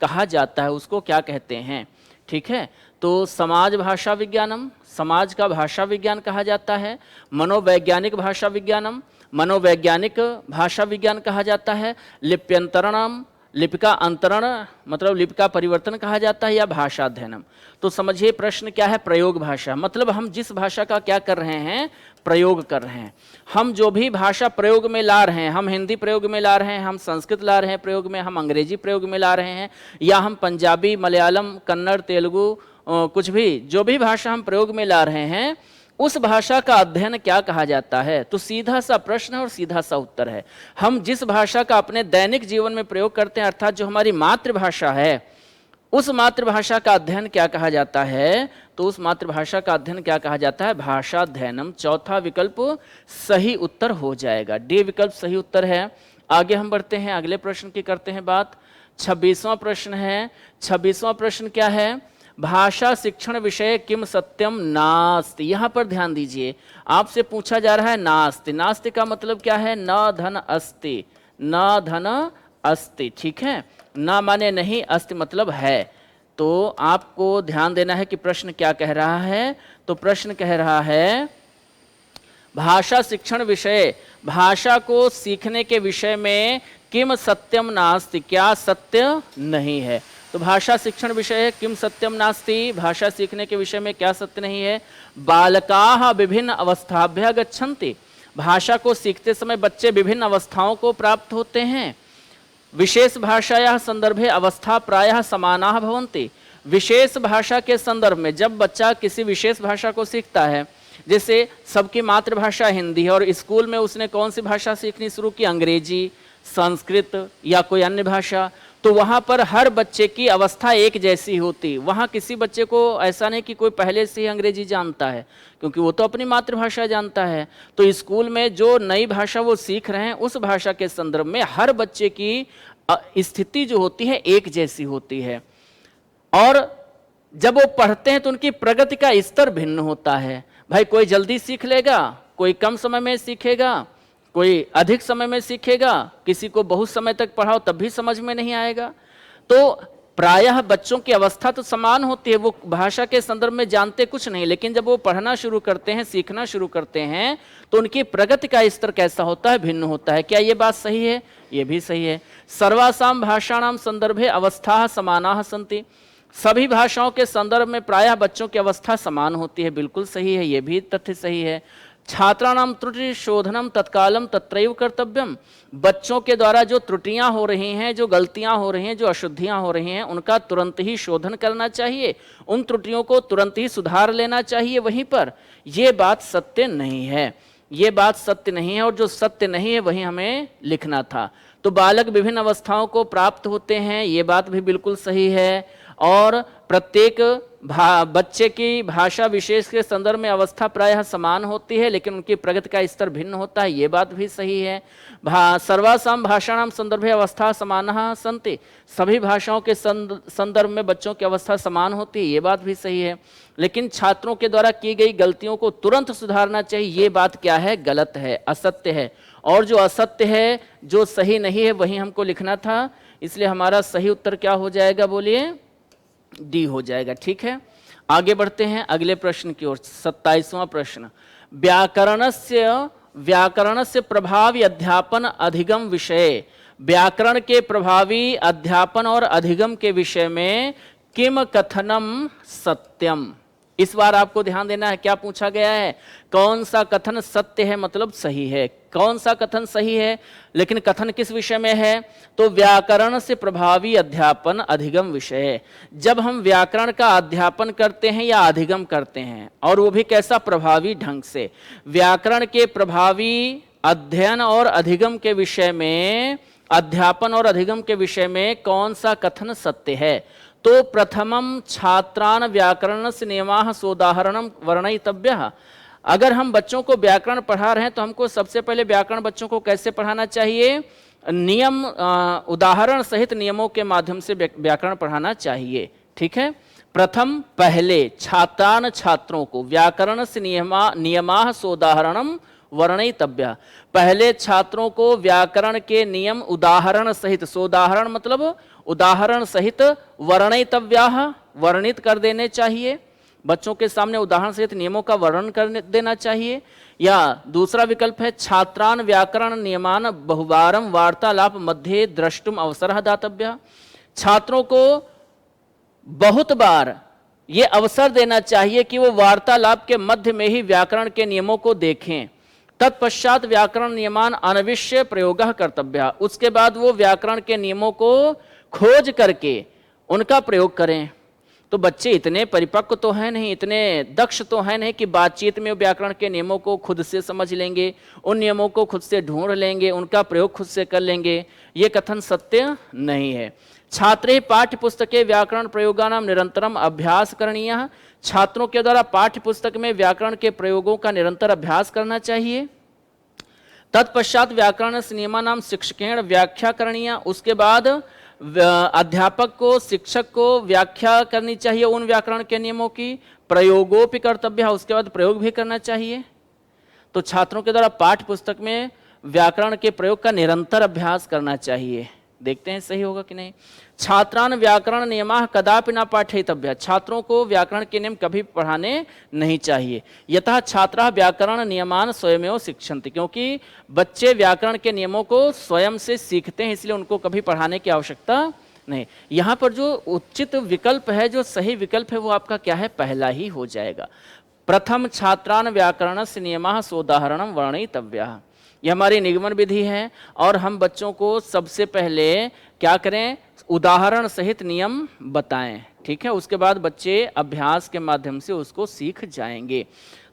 कहा जाता है, उसको क्या कहते हैं। ठीक है, तो तो समाज भाषा विज्ञानम, समाज का भाषा विज्ञान कहा जाता है। मनोवैज्ञानिक भाषा विज्ञानम, मनोवैज्ञानिक भाषा विज्ञान कहा जाता है। लिप्यंतरणम, लिपिका अंतरण मतलब लिपिका परिवर्तन कहा जाता है, या भाषा अध्ययनम। तो समझिए प्रश्न क्या है, प्रयोग भाषा, मतलब हम जिस भाषा का क्या कर रहे हैं, प्रयोग कर रहे हैं। हम जो भी भाषा प्रयोग में ला रहे हैं, हम हिंदी प्रयोग में ला रहे हैं, हम संस्कृत ला रहे हैं प्रयोग में, हम अंग्रेजी प्रयोग में ला रहे हैं, या हम पंजाबी, मलयालम, कन्नड़, तेलुगु, कुछ भी जो भी भाषा हम प्रयोग में ला रहे हैं, उस भाषा का अध्ययन क्या कहा जाता है। तो सीधा सा प्रश्न है और सीधा सा उत्तर है। हम जिस भाषा का अपने दैनिक जीवन में प्रयोग करते हैं, अर्थात जो हमारी मातृभाषा है, उस मातृभाषा का अध्ययन क्या कहा जाता है। तो उस मातृभाषा का अध्ययन क्या कहा जाता है, भाषा अध्ययनम। चौथा विकल्प सही उत्तर हो जाएगा, डी विकल्प सही उत्तर है। आगे हम बढ़ते हैं, अगले प्रश्न की करते हैं बात। 26वां प्रश्न है। 26वां प्रश्न क्या है, भाषा शिक्षण विषय किम सत्यम नास्ति। यहाँ पर ध्यान दीजिए, आपसे पूछा जा रहा है नास्ति। नास्ति का मतलब क्या है, न धन अस्ति, न धन अस्ति, ठीक है। न माने नहीं, अस्ति मतलब है। तो आपको ध्यान देना है कि प्रश्न क्या कह रहा है। तो प्रश्न कह रहा है भाषा शिक्षण विषय, भाषा को सीखने के विषय में किम सत्यम नास्ति, क्या सत्य नहीं है। तो भाषा शिक्षण विषय किम सत्यम नास्ति, भाषा सीखने के विषय में क्या सत्य नहीं है। बालकाः विभिन्न अवस्थाभ्यः गच्छन्ति, भाषा को सीखते समय बच्चे विभिन्न अवस्थाओं को प्राप्त होते हैं। विशेष भाषायाः संदर्भे अवस्था प्रायः समानाः भवन्ति, विशेष भाषा के संदर्भ में जब बच्चा किसी विशेष भाषा को सीखता है, जैसे सबकी मातृभाषा हिंदी है और स्कूल में उसने कौन सी भाषा सीखनी शुरू की, अंग्रेजी, संस्कृत या कोई अन्य भाषा, तो वहाँ पर हर बच्चे की अवस्था एक जैसी होती। वहाँ किसी बच्चे को ऐसा नहीं कि कोई पहले से ही अंग्रेजी जानता है, क्योंकि वो तो अपनी मातृभाषा जानता है। तो स्कूल में जो नई भाषा वो सीख रहे हैं, उस भाषा के संदर्भ में हर बच्चे की स्थिति जो होती है एक जैसी होती है। और जब वो पढ़ते हैं तो उनकी प्रगति का स्तर भिन्न होता है। भाई कोई जल्दी सीख लेगा, कोई कम समय में सीखेगा, कोई अधिक समय में सीखेगा, किसी को बहुत समय तक पढ़ाओ तब भी समझ में नहीं आएगा। तो प्रायः बच्चों की अवस्था तो समान होती है, वो भाषा के संदर्भ में जानते कुछ नहीं, लेकिन जब वो पढ़ना शुरू करते हैं, सीखना शुरू करते हैं, तो उनकी प्रगति का स्तर कैसा होता है, भिन्न होता है। क्या ये बात सही है? ये भी सही है। सर्वासाम भाषाणाम संदर्भे अवस्था समानाः सन्ति, सभी भाषाओं के संदर्भ में प्रायः बच्चों की अवस्था समान होती है, बिल्कुल सही है, ये भी तथ्य सही है। छात्राणाम त्रुटि शोधनम तत्कालम तत्रैव कर्तव्यम, बच्चों के द्वारा जो त्रुटियां हो रही हैं, जो गलतियां हो रही हैं, जो अशुद्धियां हो रही हैं, उनका तुरंत ही शोधन करना चाहिए, उन त्रुटियों को तुरंत ही सुधार लेना चाहिए वहीं पर। ये बात सत्य नहीं है, ये बात सत्य नहीं है, और जो सत्य नहीं है वही हमें लिखना था। तो बालक विभिन्न अवस्थाओं को प्राप्त होते हैं, ये बात भी बिल्कुल सही है। और प्रत्येक बच्चे की भाषा विशेष के संदर्भ में अवस्था प्रायः समान होती है, लेकिन उनकी प्रगति का स्तर भिन्न होता है, ये बात भी सही है। सर्वासाम भाषाणाम संदर्भे अवस्था समानः सन्ति, सभी भाषाओं के संदर्भ में बच्चों की अवस्था समान होती है, ये बात भी सही है। लेकिन छात्रों के द्वारा की गई गलतियों को तुरंत सुधारना चाहिए, ये बात क्या है, गलत है, असत्य है। और जो असत्य है, जो सही नहीं है, वही हमको लिखना था। इसलिए हमारा सही उत्तर क्या हो जाएगा, बोलिए, डी हो जाएगा। ठीक है, आगे बढ़ते हैं अगले प्रश्न की ओर। 27वां प्रश्न, व्याकरणस्य प्रभावी अध्यापन अधिगम विषय, व्याकरण के प्रभावी अध्यापन और अधिगम के विषय में किम कथनम सत्यम। इस बार आपको ध्यान देना है, क्या पूछा गया है, कौन सा कथन सत्य है, मतलब सही है, कौन सा कथन सही है, लेकिन कथन किस विषय में है। तो व्याकरण से प्रभावी अध्यापन अधिगम विषय, जब हम व्याकरण का अध्यापन करते हैं या अधिगम करते हैं, और वो भी कैसा, प्रभावी ढंग से, व्याकरण के प्रभावी अध्ययन और अधिगम के विषय में, अध्यापन और अधिगम के विषय में कौन सा कथन सत्य है। तो प्रथमम छात्रान व्याकरणस्य नियमाः सोदाहरणम वर्णयितव्यः, अगर हम बच्चों को व्याकरण पढ़ा रहे हैं तो हमको सबसे पहले व्याकरण बच्चों को कैसे पढ़ाना चाहिए, नियम उदाहरण सहित नियमों के माध्यम से व्याकरण पढ़ाना चाहिए। ठीक है, प्रथम पहले छात्रान छात्रों को व्याकरणस्य नियमाः सोदाहरणम वर्णयितव्यः, पहले छात्रों को व्याकरण के नियम उदाहरण सहित, सोदाहरण मतलब उदाहरण सहित, वर्णयितव्याः वर्णित कर देने चाहिए, बच्चों के सामने उदाहरण सहित नियमों का वर्णन कर देना चाहिए। या दूसरा विकल्प है छात्रान व्याकरण नियमान बहुवारम वार्तालाप मध्य द्रष्टुम अवसरः दातव्यः। छात्रों को बहुत बार ये अवसर देना चाहिए कि वो वार्तालाप के मध्य में ही व्याकरण के नियमों को देखें। तत्पश्चात व्याकरण नियमान अनविष्य प्रयोगः कर्तव्यः। उसके बाद वो व्याकरण के नियमों को खोज करके उनका प्रयोग करें। तो बच्चे इतने परिपक्व तो हैं नहीं, इतने दक्ष तो हैं नहीं कि बातचीत में व्याकरण के नियमों को खुद से समझ लेंगे, उन नियमों को खुद से ढूंढ लेंगे, उनका प्रयोग खुद से कर लेंगे। ये कथन सत्य नहीं है। छात्रे पाठ्य पुस्तके व्याकरण प्रयोगानाम निरंतरम अभ्यास करणीयः। छात्रों के द्वारा पाठ्य पुस्तक में व्याकरण के प्रयोगों का निरंतर अभ्यास करना चाहिए। तत्पश्चात व्याकरण नियमानाम शिक्षकेण व्याख्या करणीय। उसके बाद अध्यापक को, शिक्षक को व्याख्या करनी चाहिए उन व्याकरण के नियमों की। प्रयोगोपि कर्तव्य, उसके बाद प्रयोग भी करना चाहिए। तो छात्रों के द्वारा पाठ्य पुस्तक में व्याकरण के प्रयोग का निरंतर अभ्यास करना चाहिए। देखते हैं सही होगा कि नहीं। छात्रान व्याकरण नियमाः कदापि न पाठयितव्यः। छात्रों को व्याकरण के नियम कभी पढ़ाने नहीं चाहिए। यतः छात्राः व्याकरण नियमान स्वयमेव शिक्षन्ति। क्योंकि बच्चे व्याकरण के नियमों को स्वयं से सीखते हैं, इसलिए उनको कभी पढ़ाने की आवश्यकता नहीं। यहाँ पर जो उचित विकल्प है, जो सही विकल्प है, वो आपका क्या है, पहला ही हो जाएगा। प्रथम छात्रान व्याकरणस्य नियमाः सोदाहरणं वर्णयितव्यः। ये हमारी निगमन विधि है और हम बच्चों को सबसे पहले क्या करें, उदाहरण सहित नियम बताएं। ठीक है, उसके बाद बच्चे अभ्यास के माध्यम से उसको सीख जाएंगे।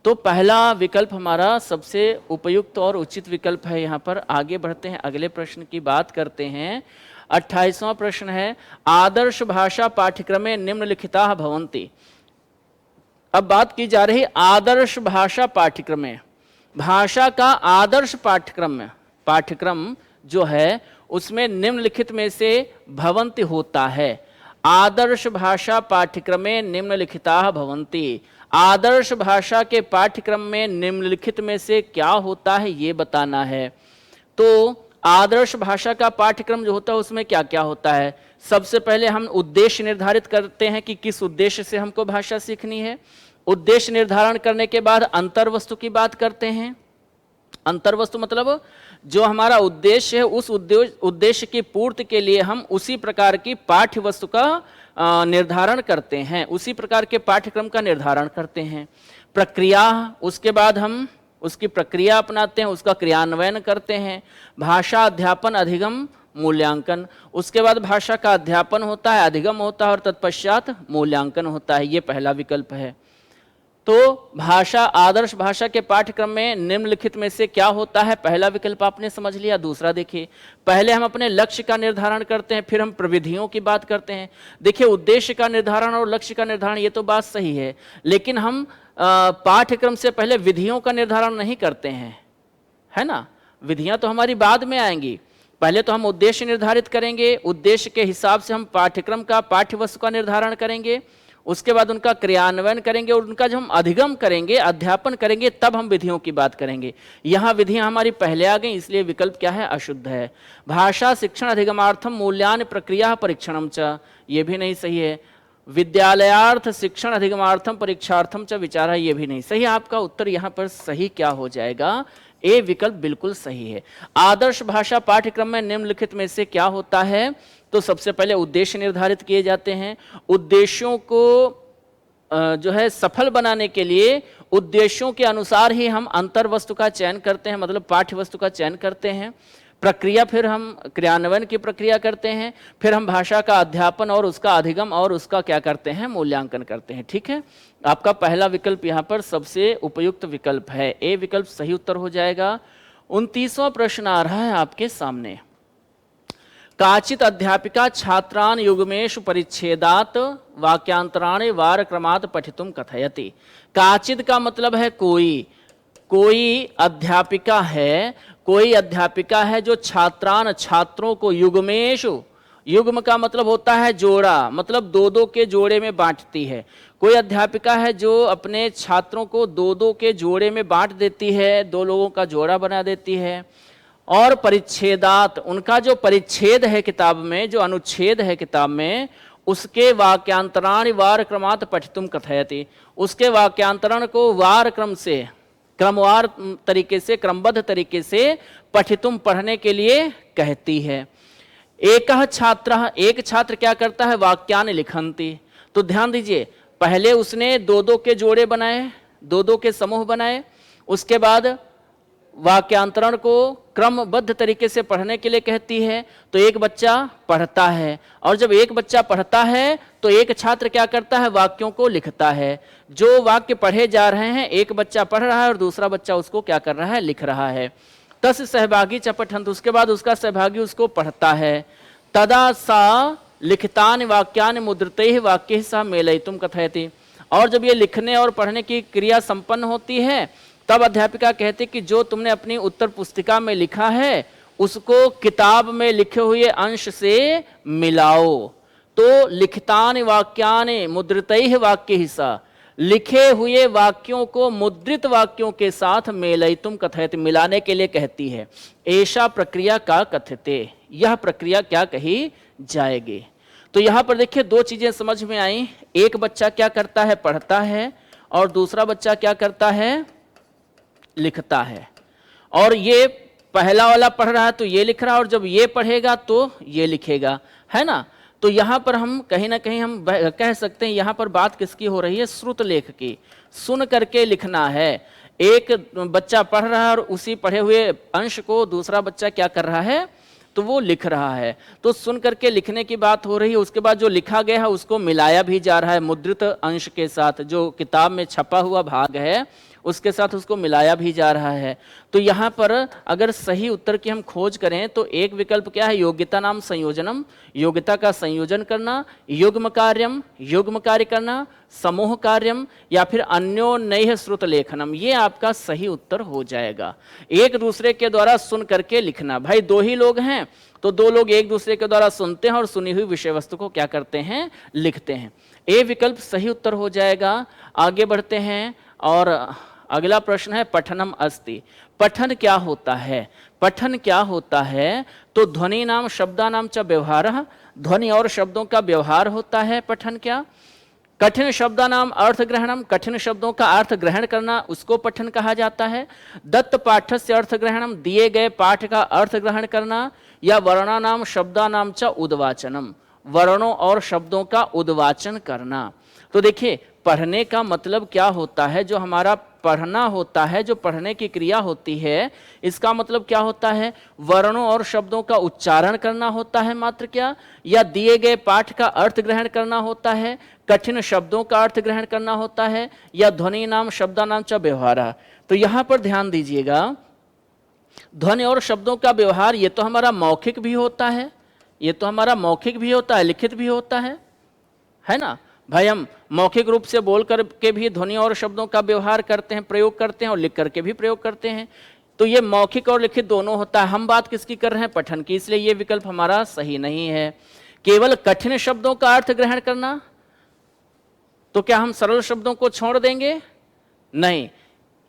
तो पहला विकल्प हमारा सबसे उपयुक्त और उचित विकल्प है। यहाँ पर आगे बढ़ते हैं, अगले प्रश्न की बात करते हैं। 28वां प्रश्न है, आदर्श भाषा पाठ्यक्रमे निम्नलिखिताः भवन्ति। अब बात की जा रही आदर्श भाषा पाठ्यक्रमे। भाषा का आदर्श पाठ्यक्रम जो है उसमें निम्नलिखित में से भवन्ति होता है। आदर्श भाषा पाठ्यक्रमे निम्नलिखिताः भवन्ति। आदर्श भाषा के पाठ्यक्रम में निम्नलिखित में से क्या होता है ये बताना है। तो आदर्श भाषा का पाठ्यक्रम जो होता है उसमें क्या क्या होता है। सबसे पहले हम उद्देश्य निर्धारित करते हैं कि किस उद्देश्य से हमको भाषा सीखनी है। उद्देश्य निर्धारण करने के बाद अंतर्वस्तु की बात करते हैं। अंतर्वस्तु मतलब जो हमारा उद्देश्य है, उस उद्देश्य की पूर्ति के लिए हम उसी प्रकार की पाठ्य वस्तु का निर्धारण करते हैं, उसी प्रकार के पाठ्यक्रम का निर्धारण करते हैं। प्रक्रिया, उसके बाद हम उसकी प्रक्रिया अपनाते हैं, उसका क्रियान्वयन करते हैं। भाषा अध्यापन अधिगम मूल्यांकन, उसके बाद भाषा का अध्यापन होता है, अधिगम होता है और तत्पश्चात मूल्यांकन होता है। ये पहला विकल्प है। तो भाषा, आदर्श भाषा के पाठ्यक्रम में निम्नलिखित में से क्या होता है, पहला विकल्प आपने समझ लिया। दूसरा देखिए, पहले हम अपने लक्ष्य का निर्धारण करते हैं, फिर हम प्रविधियों की बात करते हैं। देखिए, उद्देश्य का निर्धारण और लक्ष्य का निर्धारण ये तो बात सही है, लेकिन हम पाठ्यक्रम से पहले विधियों का निर्धारण नहीं करते हैं, है ना। विधियां तो हमारी बाद में आएंगी, पहले तो हम उद्देश्य निर्धारित करेंगे, उद्देश्य के हिसाब से हम पाठ्यक्रम का, पाठ्यवस्तु का निर्धारण करेंगे, उसके बाद उनका क्रियान्वयन करेंगे और उनका जब हम अधिगम करेंगे, अध्यापन करेंगे, तब हम विधियों की बात करेंगे। यहाँ विधियां हमारी पहले आ गई, इसलिए विकल्प क्या है, अशुद्ध है। भाषा शिक्षण अधिगमार्थम मूल्यान प्रक्रिया परीक्षणम च, ये भी नहीं सही है। विद्यालयार्थ शिक्षण अधिगमार्थम परीक्षार्थम च विचार, ये भी नहीं सही। आपका उत्तर यहाँ पर सही क्या हो जाएगा, ए विकल्प बिल्कुल सही है। आदर्श भाषा पाठ्यक्रम में निम्नलिखित में से क्या होता है, तो सबसे पहले उद्देश्य निर्धारित किए जाते हैं। उद्देश्यों को जो है सफल बनाने के लिए उद्देश्यों के अनुसार ही हम अंतर्वस्तु का चयन करते हैं, मतलब पाठ्य वस्तु का चयन करते हैं। प्रक्रिया, फिर हम क्रियान्वयन की प्रक्रिया करते हैं, फिर हम भाषा का अध्यापन और उसका अधिगम और उसका क्या करते हैं, मूल्यांकन करते हैं। ठीक है, आपका पहला विकल्प यहाँ पर सबसे उपयुक्त विकल्प है, ए विकल्प सही उत्तर हो जाएगा। 29वां प्रश्न आ रहा है आपके सामने। काचित अध्यापिका छात्रान युग्मेषु परिच्छेदात वाक्यांतराणि वार क्रमात् पठितुम कथयति। काचित का मतलब है कोई अध्यापिका है, कोई अध्यापिका है जो छात्रों को युग्मेषु, युग्म का मतलब होता है जोड़ा, मतलब दो दो के जोड़े में बांटती है। कोई अध्यापिका है जो अपने छात्रों को दो दो के जोड़े में बांट देती है, दो लोगों का जोड़ा बना देती है। और परिच्छेदात, उनका जो परिच्छेद है किताब में, जो अनुच्छेद है किताब में, उसके वाक्यांतराणि वार क्रमात् पठितुम कथयति, उसके वाक्यांतरण को वार क्रम से, क्रमवार तरीके से, क्रमबद्ध तरीके से पठितुम पढ़ने के लिए कहती है। एकः छात्रः, एक छात्र क्या करता है, वाक्यानि लिखन्ति। तो ध्यान दीजिए, पहले उसने दो दो के जोड़े बनाए, दो दो के समूह बनाए, उसके बाद वाक्यांतरण को क्रमबद्ध तरीके से पढ़ने के लिए कहती है। तो एक बच्चा पढ़ता है, और जब एक बच्चा पढ़ता है तो एक छात्र क्या करता है, वाक्यों को लिखता है। जो वाक्य पढ़े जा रहे हैं, एक बच्चा पढ़ रहा है और दूसरा बच्चा उसको क्या कर रहा है, लिख रहा है। तस् सहभागी च पठन्ति, उसके बाद उसका सहभागी उसको पढ़ता है। तदा सा लिखितानि वाक्यानि मुद्रितैः वाक्यैः सह मेलयितुं कथयति, और जब ये लिखने और पढ़ने की क्रिया संपन्न होती है तब अध्यापिका कहती कि जो तुमने अपनी उत्तर पुस्तिका में लिखा है उसको किताब में लिखे हुए अंश से मिलाओ। तो लिखितानि वाक्यानि मुद्रितैः वाक्यैः सह, लिखे हुए वाक्यों को मुद्रित वाक्यों के साथ मेलयितुम कथयति, मिलाने के लिए कहती है। ऐसा प्रक्रिया का कथ्यते, यह प्रक्रिया क्या कही जाएगी। तो यहां पर देखिए दो चीजें समझ में आई, एक बच्चा क्या करता है, पढ़ता है, और दूसरा बच्चा क्या करता है, लिखता है। और ये पहला वाला पढ़ रहा है तो ये लिख रहा है, और जब ये पढ़ेगा तो ये लिखेगा, है ना। तो यहाँ पर हम कहीं ना कहीं हम कह सकते हैं यहाँ पर बात किसकी हो रही है, श्रुत लेख की। सुन करके लिखना है। एक बच्चा पढ़ रहा है और उसी पढ़े हुए अंश को दूसरा बच्चा क्या कर रहा है, तो वो लिख रहा है। तो सुन करके लिखने की बात हो रही है। उसके बाद जो लिखा गया है उसको मिलाया भी जा रहा है मुद्रित अंश के साथ, जो किताब में छपा हुआ भाग है उसके साथ उसको मिलाया भी जा रहा है। तो यहाँ पर अगर सही उत्तर की हम खोज करें तो एक विकल्प क्या है, योग्यता नाम संयोजनम, योग्यता का संयोजन करना, युग्म कार्यम, युग्म कार्य करना, समूह कार्यम, या फिर अन्योन्यैः श्रुत लेखनम, ये आपका सही उत्तर हो जाएगा। एक दूसरे के द्वारा सुन करके लिखना, भाई दो ही लोग हैं तो दो लोग एक दूसरे के द्वारा सुनते हैं और सुनी हुई विषय वस्तु को क्या करते हैं, लिखते हैं। ए विकल्प सही उत्तर हो जाएगा। आगे बढ़ते हैं और अगला प्रश्न है पठनम अस्ति। पठन क्या होता है, पठन क्या होता है, तो ध्वनि नाम शब्दानाम च व्यवहारः, ध्वनि और शब्दों का व्यवहार होता है पठन क्या। कठिन शब्दानाम अर्थ ग्रहणम, कठिन शब्दों का अर्थ ग्रहण करना उसको पठन कहा जाता है। दत्त पाठस्य अर्थ ग्रहणम, दिए गए पाठ का अर्थ ग्रहण करना। या वर्णानाम शब्दानाम च उद्वाचनम, वर्णों और शब्दों का उद्वाचन करना। तो देखिए पढ़ने का मतलब क्या होता है, जो हमारा पढ़ना होता है, जो पढ़ने की क्रिया होती है, इसका मतलब क्या होता है, वर्णों और शब्दों का उच्चारण करना होता है मात्र क्या, या दिए गए पाठ का अर्थ ग्रहण करना होता है, कठिन शब्दों का अर्थ ग्रहण करना होता है, या ध्वनि नाम शब्दानाम च व्यवहार। तो यहाँ पर ध्यान दीजिएगा, ध्वनि और शब्दों का व्यवहार ये तो हमारा मौखिक भी होता है, ये तो हमारा मौखिक भी होता है, लिखित भी होता है ना भाई। हम मौखिक रूप से बोल करके भी ध्वनि और शब्दों का व्यवहार करते हैं, प्रयोग करते हैं, और लिख करके भी प्रयोग करते हैं। तो ये मौखिक और लिखित दोनों होता है। हम बात किसकी कर रहे हैं, पठन की, इसलिए ये विकल्प हमारा सही नहीं है। केवल कठिन शब्दों का अर्थ ग्रहण करना, तो क्या हम सरल शब्दों को छोड़ देंगे, नहीं,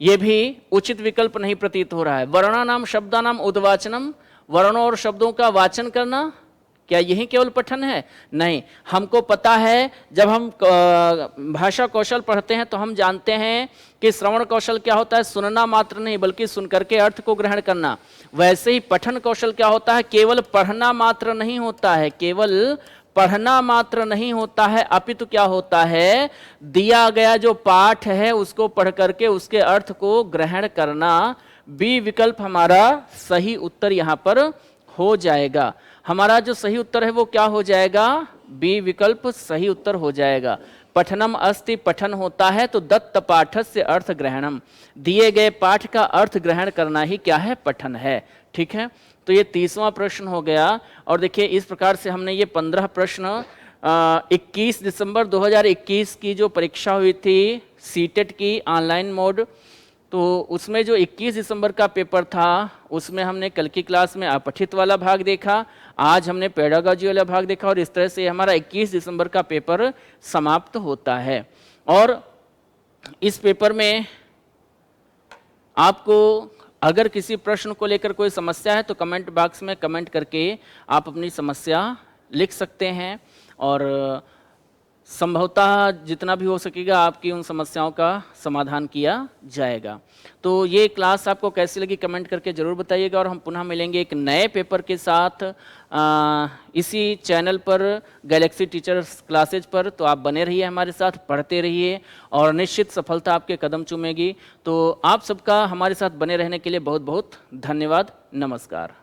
ये भी उचित विकल्प नहीं प्रतीत हो रहा है। वर्णानाम शब्दानाम उद्वाचनम, वर्णों और शब्दों का वाचन करना, क्या यही केवल पठन है, नहीं। हमको पता है जब हम भाषा कौशल पढ़ते हैं तो हम जानते हैं कि श्रवण कौशल क्या होता है, सुनना मात्र नहीं बल्कि सुन करके अर्थ को ग्रहण करना। वैसे ही पठन कौशल क्या होता है, केवल पढ़ना मात्र नहीं होता है, केवल पढ़ना मात्र नहीं होता है, अपितु क्या होता है, दिया गया जो पाठ है उसको पढ़ करके उसके अर्थ को ग्रहण करना। बी विकल्प हमारा सही उत्तर यहाँ पर हो जाएगा। हमारा जो सही उत्तर है वो क्या हो जाएगा, बी विकल्प सही उत्तर हो जाएगा। पठनम अस्ति, पठन होता है तो दत्त पाठस्य अर्थ ग्रहणम, दिए गए पाठ का अर्थ ग्रहण करना ही क्या है, पठन है। ठीक है, तो ये 30वां प्रश्न हो गया। और देखिए इस प्रकार से हमने ये 15 प्रश्न 21 दिसंबर 2021 की जो परीक्षा हुई थी सीटेट की ऑनलाइन मोड, तो उसमें जो 21 दिसंबर का पेपर था उसमें हमने कल की क्लास में अपठित वाला भाग देखा, आज हमने पेडागॉजी वाला भाग देखा, और इस तरह से हमारा 21 दिसंबर का पेपर समाप्त होता है। और इस पेपर में आपको अगर किसी प्रश्न को लेकर कोई समस्या है तो कमेंट बॉक्स में कमेंट करके आप अपनी समस्या लिख सकते हैं। और संभवतः जितना भी हो सकेगा आपकी उन समस्याओं का समाधान किया जाएगा। तो ये क्लास आपको कैसी लगी कमेंट करके ज़रूर बताइएगा, और हम पुनः मिलेंगे एक नए पेपर के साथ इसी चैनल पर, गैलेक्सी टीचर्स क्लासेज पर। तो आप बने रहिए हमारे साथ, पढ़ते रहिए और निश्चित सफलता आपके कदम चूमेगी। तो आप सबका हमारे साथ बने रहने के लिए बहुत बहुत धन्यवाद। नमस्कार।